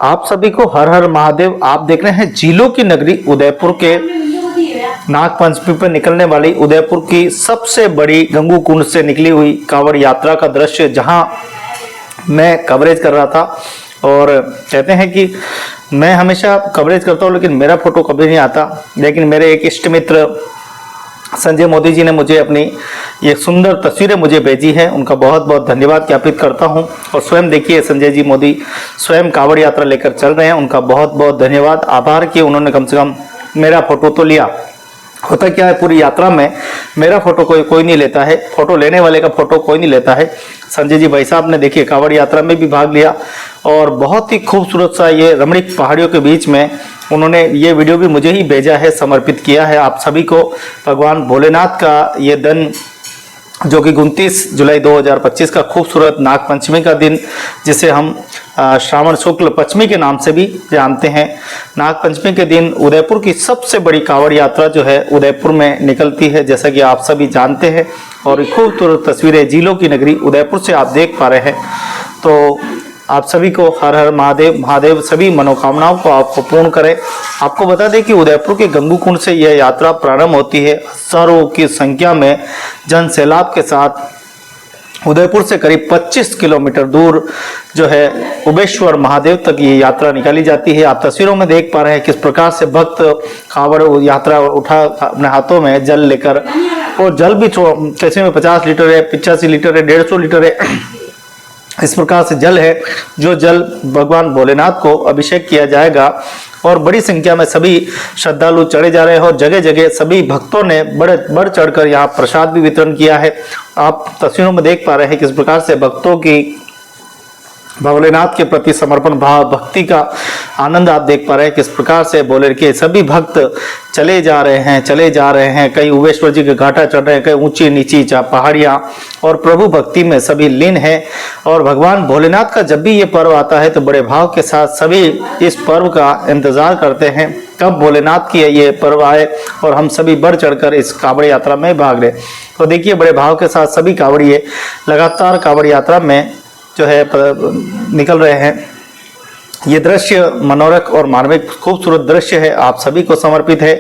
आप सभी को हर हर महादेव। आप देख रहे हैं झीलों की नगरी उदयपुर के नाग पंचमी पर निकलने वाली उदयपुर की सबसे बड़ी गंगू कुंड से निकली हुई कांवड़ यात्रा का दृश्य, जहां मैं कवरेज कर रहा था। और कहते हैं कि मैं हमेशा कवरेज करता हूं, लेकिन मेरा फोटो कभी नहीं आता। लेकिन मेरे एक इष्ट मित्र संजय मोदी जी ने मुझे अपनी ये सुंदर तस्वीरें मुझे भेजी है, उनका बहुत बहुत धन्यवाद ज्ञापित करता हूं। और स्वयं देखिए, संजय जी मोदी स्वयं कांवड़ यात्रा लेकर चल रहे हैं, उनका बहुत बहुत धन्यवाद, आभार कि उन्होंने कम से कम मेरा फोटो तो लिया। होता क्या है, पूरी यात्रा में मेरा फोटो कोई नहीं लेता है, फोटो लेने वाले का फोटो कोई नहीं लेता है। संजय जी भाई साहब ने देखिए कांवड़ यात्रा में भी भाग लिया और बहुत ही खूबसूरत सा ये रमणीक पहाड़ियों के बीच में उन्होंने ये वीडियो भी मुझे ही भेजा है, समर्पित किया है आप सभी को। भगवान भोलेनाथ का ये दिन, जो कि 29 जुलाई 2025 का खूबसूरत नाग पंचमी का दिन, जिसे हम श्रावण शुक्ल पंचमी के नाम से भी जानते हैं। नाग पंचमी के दिन उदयपुर की सबसे बड़ी कांवड़ यात्रा जो है उदयपुर में निकलती है, जैसा कि आप सभी जानते हैं। और खूबसूरत तस्वीरें झीलों की नगरी उदयपुर से आप देख पा रहे हैं। तो आप सभी को हर हर महादेव। महादेव सभी मनोकामनाओं को आपको पूर्ण करें। आपको बता दें कि उदयपुर के गंगू कुंड से यह यात्रा प्रारंभ होती है। हजारों की संख्या में जन सैलाब के साथ उदयपुर से करीब 25 किलोमीटर दूर जो है उबेश्वर महादेव तक ये यात्रा निकाली जाती है। आप तस्वीरों में देख पा रहे हैं किस प्रकार से भक्त कांवड़ यात्रा उठा अपने हाथों में जल लेकर, और जल भी कैसे में 50 लीटर है, 85 लीटर है, 150 लीटर है, इस प्रकार से जल है, जो जल भगवान भोलेनाथ को अभिषेक किया जाएगा। और बड़ी संख्या में सभी श्रद्धालु चढ़े जा रहे हैं और जगह जगह सभी भक्तों ने बढ़ चढ़कर यहाँ प्रसाद भी वितरण किया है। आप तस्वीरों में देख पा रहे हैं किस प्रकार से भक्तों की भोलेनाथ के प्रति समर्पण भाव, भक्ति का आनंद आप देख पा रहे हैं। किस प्रकार से भोले के सभी भक्त चले जा रहे हैं। कई उबेश्वर जी के घाटा चढ़ रहे हैं, कई ऊंची नीची पहाड़ियां, और प्रभु भक्ति में सभी लीन है। और भगवान भोलेनाथ का जब भी ये पर्व आता है तो बड़े भाव के साथ सभी इस पर्व का इंतजार करते हैं, कब भोलेनाथ की ये पर्व आए और हम सभी बढ़ चढ़कर इस कांवड़ यात्रा में भाग लें। तो देखिए, बड़े भाव के साथ सभी कांवड़िए लगातार कांवड़ यात्रा में जो है निकल रहे हैं। ये दृश्य मनोरक और मार्मिक खूबसूरत दृश्य है, आप सभी को समर्पित है।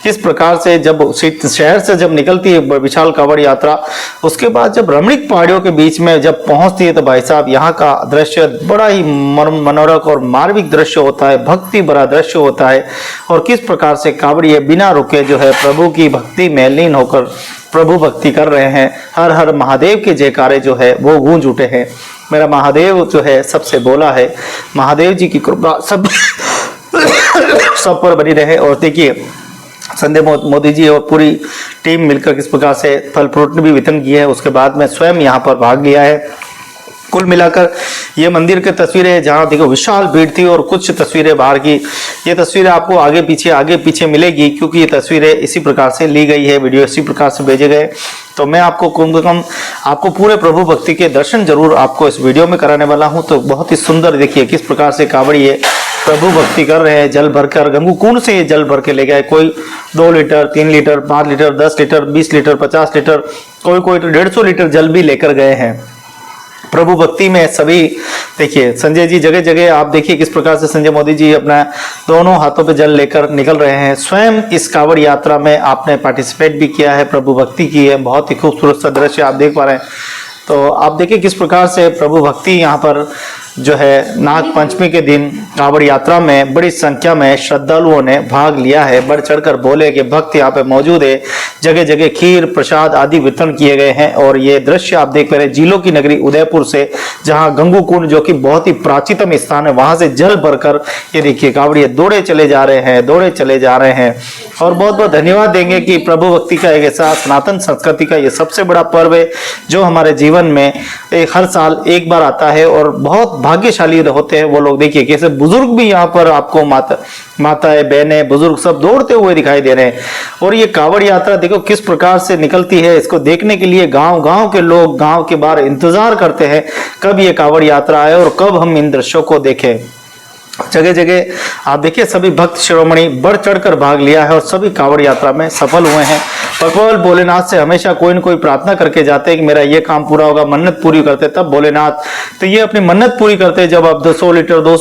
किस प्रकार से जब शहर से जब निकलती है विशाल कांवड़ यात्रा, उसके बाद जब रमणीक पहाड़ियों के बीच में जब पहुंचती है तो भाई साहब यहाँ का दृश्य बड़ा ही मनोरक और मार्मिक दृश्य होता है, भक्ति भरा दृश्य होता है। और किस प्रकार से कांवड़िए बिना रुके जो है प्रभु की भक्ति में लीन होकर प्रभु भक्ति कर रहे हैं। हर हर महादेव के जयकारे जो है वो गूंज उठे हैं। मेरा महादेव जो है सबसे बोला है, महादेव जी की कृपा सब पर बनी रहे। और देखिए, संजय मोदी जी और पूरी टीम मिलकर किस प्रकार से फल फ्रूट भी वितरण किए है। उसके बाद में स्वयं यहाँ पर भाग लिया है। कुल मिलाकर ये मंदिर की तस्वीरें हैं, जहाँ देखो विशाल भीड़ थी, और कुछ तस्वीरें बाहर की। ये तस्वीरें आपको आगे पीछे मिलेगी, क्योंकि ये तस्वीरें इसी प्रकार से ली गई है, वीडियो इसी प्रकार से भेजे गए। तो मैं आपको कम से कम आपको पूरे प्रभु भक्ति के दर्शन जरूर आपको इस वीडियो में कराने वाला हूँ। तो बहुत ही सुंदर देखिए किस प्रकार से कांवड़िए प्रभु भक्ति कर रहे हैं। जल भरकर गंगू कुंड से ये जल भर के ले गए, कोई 2 litre, 3 litre, 5 litre, 10 litre, 20 litre, 50 litre, कोई 150 लीटर जल भी लेकर गए हैं। प्रभु भक्ति में सभी देखिए, संजय जी जगह जगह आप देखिए किस प्रकार से संजय मोदी जी अपना दोनों हाथों पे जल लेकर निकल रहे हैं। स्वयं इस कांवड़ यात्रा में आपने पार्टिसिपेट भी किया है, प्रभु भक्ति की है। बहुत ही खूबसूरत सा दृश्य आप देख पा रहे हैं। तो आप देखिए किस प्रकार से प्रभु भक्ति यहाँ पर जो है नाग पंचमी के दिन कांवड़ यात्रा में बड़ी संख्या में श्रद्धालुओं ने भाग लिया है। बढ़ चढ़कर भोले के भक्त यहाँ पे मौजूद है। जगह जगह खीर प्रसाद आदि वितरण किए गए हैं। और ये दृश्य आप देख पा रहे हैं झीलों की नगरी उदयपुर से, जहाँ गंगू कुंड जो कि बहुत ही प्राचीनतम स्थान है, वहां से जल भरकर ये देखिए कांवड़िए दौड़े चले जा रहे हैं। और बहुत बहुत धन्यवाद देंगे कि प्रभु भक्ति का एक ऐसा सनातन संस्कृति का ये सबसे बड़ा पर्व है, जो हमारे जीवन में हर साल एक बार आता है। और बहुत भाग्यशाली होते हैं वो लोग। देखिए कैसे बुजुर्ग भी यहाँ पर आपको माताएं, बहनें, बुजुर्ग सब दौड़ते हुए दिखाई दे रहे हैं। और ये कांवड़ यात्रा देखो किस प्रकार से निकलती है। इसको देखने के लिए गांव के लोग गांव के बाहर इंतजार करते हैं कब ये कांवड़ यात्रा आए और कब हम इन दृश्यों को देखें। जगह जगह आप देखिए सभी भक्त शिरोमणि बढ़ चढ़कर भाग लिया है और सभी कांवड़ यात्रा में सफल हुए हैं। भगवान भोलेनाथ से हमेशा कोई न कोई प्रार्थना करके जाते हैं कि मेरा ये काम पूरा होगा, मन्नत पूरी करते तब भोलेनाथ। तो ये अपनी मन्नत पूरी करते जब आप 200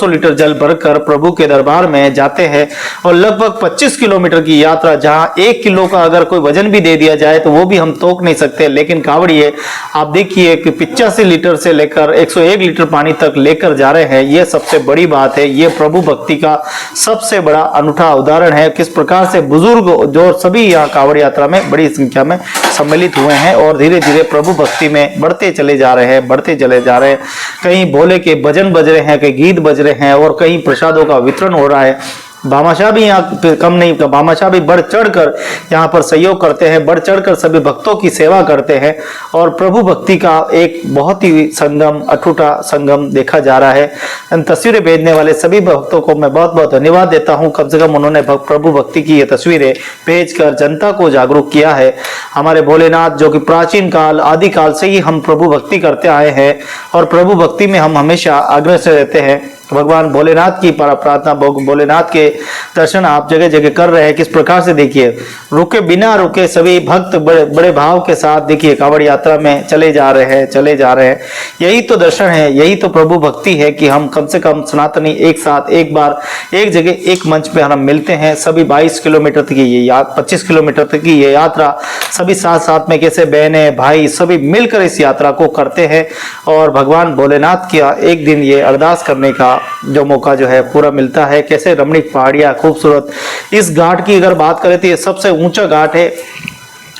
लीटर जल भरकर प्रभु के दरबार में जाते हैं और लगभग 25 किलोमीटर की यात्रा, जहां 1 किलो का अगर कोई वजन भी दे दिया जाए तो वो भी हम तोक नहीं सकते, लेकिन कावड़िए आप देखिए कि 85 लीटर से लेकर 101 लीटर पानी तक लेकर जा रहे हैं। ये सबसे बड़ी बात है, ये प्रभु भक्ति का सबसे बड़ा अनूठा उदाहरण है, किस प्रकार से बुजुर्ग जो सभी यहाँ कावड़ यात्रा में बड़ी संख्या में सम्मिलित हुए हैं और धीरे धीरे प्रभु भक्ति में बढ़ते चले जा रहे हैं, बढ़ते चले जा रहे हैं। कहीं भोले के भजन बज रहे हैं, कहीं गीत बज रहे हैं और कहीं प्रसादों का वितरण हो रहा है। भामाशाह भी यहाँ कम नहीं, भामाशाह भी बढ़ चढ़कर यहाँ पर सहयोग करते हैं, बढ़ चढ़कर सभी भक्तों की सेवा करते हैं और प्रभु भक्ति का एक बहुत ही संगम, अटूटा संगम देखा जा रहा है। इन तस्वीरें भेजने वाले सभी भक्तों को मैं बहुत बहुत धन्यवाद देता हूँ। कम से कम उन्होंने प्रभु भक्ति की ये तस्वीरें भेजकर जनता को जागरूक किया है। हमारे भोलेनाथ जो कि प्राचीन काल, आदिकाल से ही हम प्रभु भक्ति करते आए हैं और प्रभु भक्ति में हम हमेशा अग्रसर रहते हैं। भगवान भोलेनाथ की प्रार्थना, भोलेनाथ के दर्शन आप जगह जगह कर रहे हैं। किस प्रकार से देखिए, रुके बिना रुके सभी भक्त बड़े बड़े भाव के साथ देखिए कावड़ यात्रा में चले जा रहे हैं, चले जा रहे हैं। यही तो दर्शन है, यही तो प्रभु भक्ति है कि हम कम से कम सनातनी एक साथ एक बार एक जगह एक मंच पे हम मिलते हैं। सभी 22 किलोमीटर तक की ये 25 किलोमीटर तक की ये यात्रा सभी साथ साथ में कैसे बहने भाई सभी मिलकर इस यात्रा को करते हैं और भगवान भोलेनाथ की एक दिन ये अरदास करने का जो मौका जो है पूरा मिलता है। कैसे रमणीक पहाड़ियां खूबसूरत, इस घाट की अगर बात करें तो ये सबसे ऊंचा घाट है।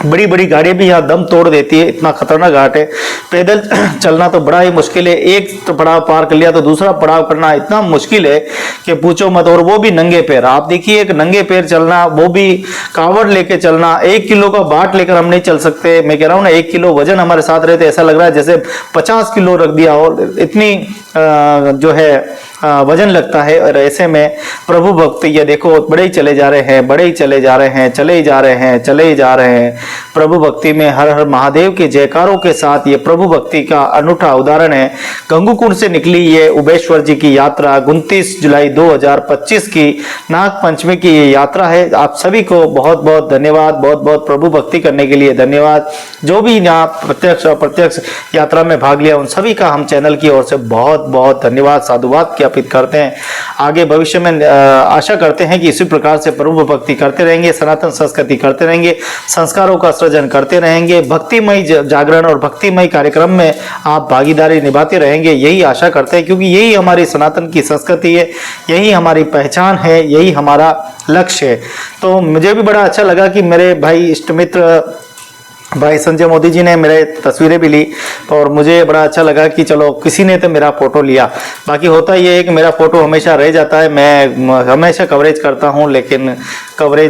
बड़ी बड़ी गाड़ियां भी यहाँ दम तोड़ देती है, इतना खतरनाक घाट है। पैदल चलना तो बड़ा ही मुश्किल है, एक तो पड़ाव पार कर लिया तो दूसरा पड़ाव करना इतना मुश्किल है कि पूछो मत, और वो भी नंगे पैर। आप देखिए एक नंगे पैर चलना, वो भी कावड़ लेके चलना, 1 किलो का बाट लेकर हम नहीं चल सकते। मैं कह रहा हूँ ना, 1 किलो वजन हमारे साथ रहते ऐसा लग रहा है जैसे 50 किलो रख दिया और इतनी जो है वजन लगता है। और ऐसे में प्रभु भक्त ये देखो बड़े ही चले जा रहे हैं, बड़े ही चले जा रहे हैं, चले ही जा रहे हैं, चले ही जा रहे हैं। प्रभु भक्ति में हर हर महादेव के जयकारों के साथ ये प्रभु भक्ति का अनूठा उदाहरण है। गंगूकुंड से निकली ये उबेश्वर जी की यात्रा 29 जुलाई 2025 की नाग पंचमी की ये यात्रा है। आप सभी को बहुत बहुत धन्यवाद, बहुत बहुत प्रभु भक्ति करने के लिए धन्यवाद। जो भी यहाँ प्रत्यक्ष अप्रत्यक्ष यात्रा में भाग लिया उन सभी का हम चैनल की ओर से बहुत बहुत धन्यवाद, साधुवाद ज्ञापित करते हैं। आगे भविष्य में आशा करते हैं कि इसी प्रकार से प्रभु भक्ति करते रहेंगे, सनातन संस्कृति करते रहेंगे, संस्कारों का सृजन करते रहेंगे, भक्तिमय जागरण और भक्तिमय कार्यक्रम में आप भागीदारी निभाते रहेंगे, यही आशा करते हैं। क्योंकि यही हमारी सनातन की संस्कृति है, यही हमारी पहचान है, यही हमारा लक्ष्य है। तो मुझे भी बड़ा अच्छा लगा कि मेरे भाई इष्ट मित्र भाई संजय मोदी जी ने मेरे तस्वीरें भी ली और मुझे बड़ा अच्छा लगा कि चलो किसी ने तो मेरा फोटो लिया। बाकी होता ये है कि मेरा फोटो हमेशा रह जाता है, मैं हमेशा कवरेज करता हूं लेकिन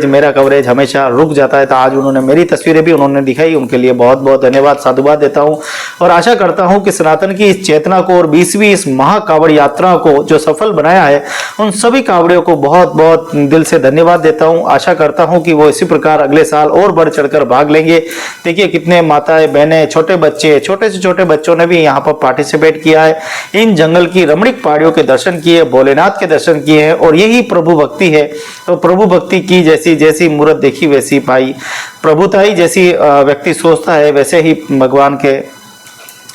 मेरा कवरेज हमेशा रुक जाता है। तो आज उन्होंने मेरी तस्वीरें भी उन्होंने दिखाई, उनके लिए बहुत बहुत धन्यवाद, साधुवाद देता हूँ और आशा करता हूँ कि सनातन की इस चेतना को और 20वीं इस महाकावड़ यात्रा को जो सफल बनाया है उन सभी कावड़ियों को बहुत बहुत दिल से धन्यवाद देता हूँ। आशा करता हूँ कि वो इसी प्रकार अगले साल और बढ़ चढ़कर भाग लेंगे। देखिए कितने माताएं बहनें, छोटे बच्चे, छोटे से छोटे बच्चों ने भी यहाँ पर पार्टिसिपेट किया है, इन जंगल की रमणीक पहाड़ियों के दर्शन किए, भोलेनाथ के दर्शन किए हैं और यही प्रभु भक्ति है। तो प्रभु भक्ति की जैसी जैसी मूर्त देखी वैसी पाई, प्रभुताई जैसी व्यक्ति सोचता है वैसे ही भगवान के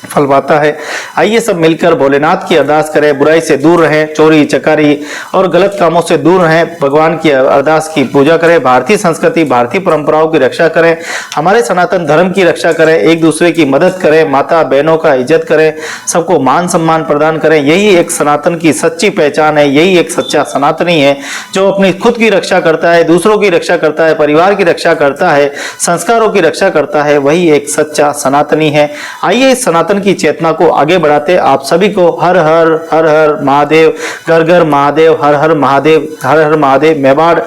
फल पाता है। आइए सब मिलकर भोलेनाथ की अरदास करें, बुराई से दूर रहें, चोरी चकारी और गलत कामों से दूर रहें, भगवान की अरदास की पूजा करें, भारतीय संस्कृति भारतीय परंपराओं की रक्षा करें, हमारे सनातन धर्म की रक्षा करें, एक दूसरे की मदद करें, माता बहनों का इज्जत करें, सबको मान सम्मान प्रदान करें। यही एक सनातन की सच्ची पहचान है, यही एक सच्चा सनातनी है जो अपनी खुद की रक्षा करता है, दूसरों की रक्षा करता है, परिवार की रक्षा करता है, संस्कारों की रक्षा करता है, वही एक सच्चा सनातनी है। आइए इस सनातन की चेतना को आगे बढ़ाते आप सभी को हर हर महादेव, घर घर महादेव, हर हर महादेव, हर हर महादेव। मेवाड़